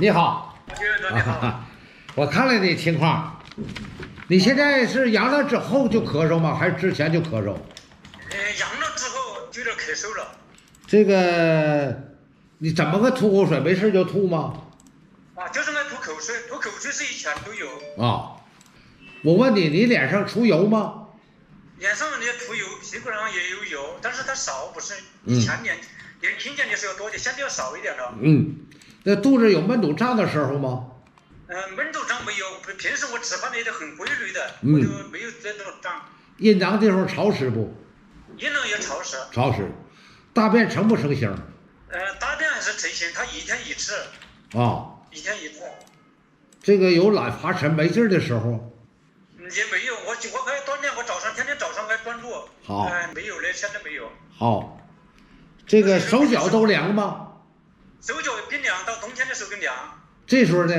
你好，你好。我看了你情况，你现在是阳了之后就咳嗽吗？还是之前就咳嗽？阳了之后就有点咳嗽了。这个你怎么个吐口水？没事就吐吗？啊，就是爱吐口水，吐口水是以前都有。啊，我问你，你脸上出油吗？脸上也涂油，屁股上也有油，但是它少，不是以前年轻点的时候多点，现在要少一点了。那肚子有闷堵胀的时候吗？闷堵胀没有，平时我吃饭也都很规律的，我就没有这种胀。阴囊地方潮湿不？阴囊也潮湿。潮湿。大便成不成形？大便还是成型，它一天一次。啊。一天一次。这个有懒乏沉没劲儿的时候？也没有，我可以锻炼，我天天早上该专注。好。没有嘞，现在没有。好。这个手脚都凉吗？手脚冰凉，到冬天的时候更凉。这时候呢？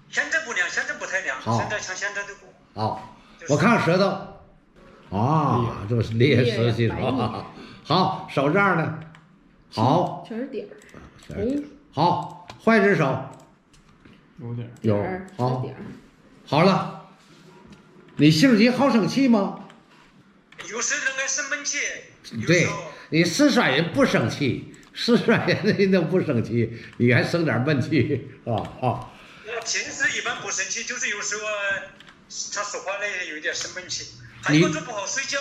现在不凉，现在不太凉。好。现在像现在都不。好，我看看舌头。啊，这是裂湿气啊。好，手这儿呢？好。全是点儿。好，换一只手。有点。有。好。好了。你性急好生气吗？有时候爱生闷气。对，你四川人不生气，四川人都不生气，你还生点闷气啊？我平时一般不生气，就是有时候他说话呢有点生闷气，还有就不好睡觉。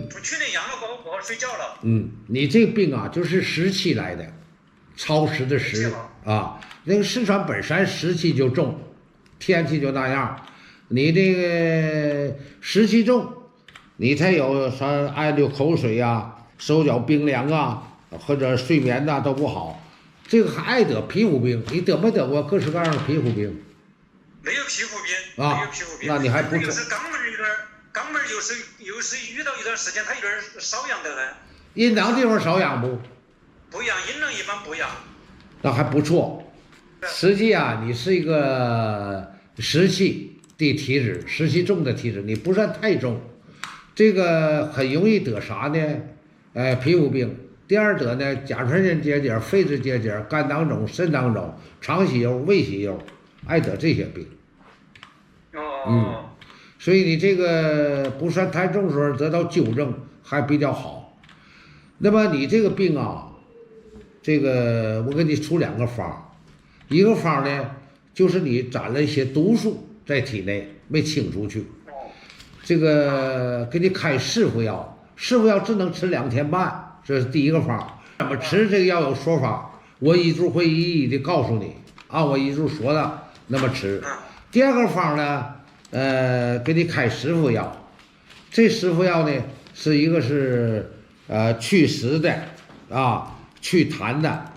从去年阳了过后不好睡觉了。你这个病啊，就是湿气来的，潮湿的湿啊。那个四川本身湿气就重，天气就那样。你这个湿气重，你才有啥爱流口水呀、手脚冰凉啊，或者睡眠呐都不好。这个还爱得皮肤病，你得没得过各式各样的皮肤病？没有皮肤病啊，没有皮肤病。那你还不有时肛门有时遇到一段时间它有点瘙痒的很。阴囊地方瘙痒不？不痒，阴囊一般不痒。那还不错。实际啊，你是一个湿气的体质，湿气重的体质，你不算太重，这个很容易得啥呢？皮肤病。第二得呢，甲状腺结节、肺质结节、肝囊肿、肾囊肿、肠息肉、胃息肉，爱得这些病。所以你这个不算太重的时候得到纠正还比较好。那么你这个病啊，这个我给你出两个方，一个方呢就是你攒了一些毒素在体内没清出去，这个给你开湿服药，湿服药只能吃2天半，这是第一个方。怎么吃这个药有说法，我医嘱会一一的告诉你，按我医嘱说的那么吃。第二个方呢，给你开湿服药，这湿服药呢是一个是祛湿的啊，祛痰的，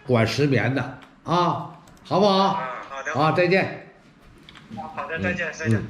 管失眠的啊，好不好？好的。好，再见。好的，再见，再见。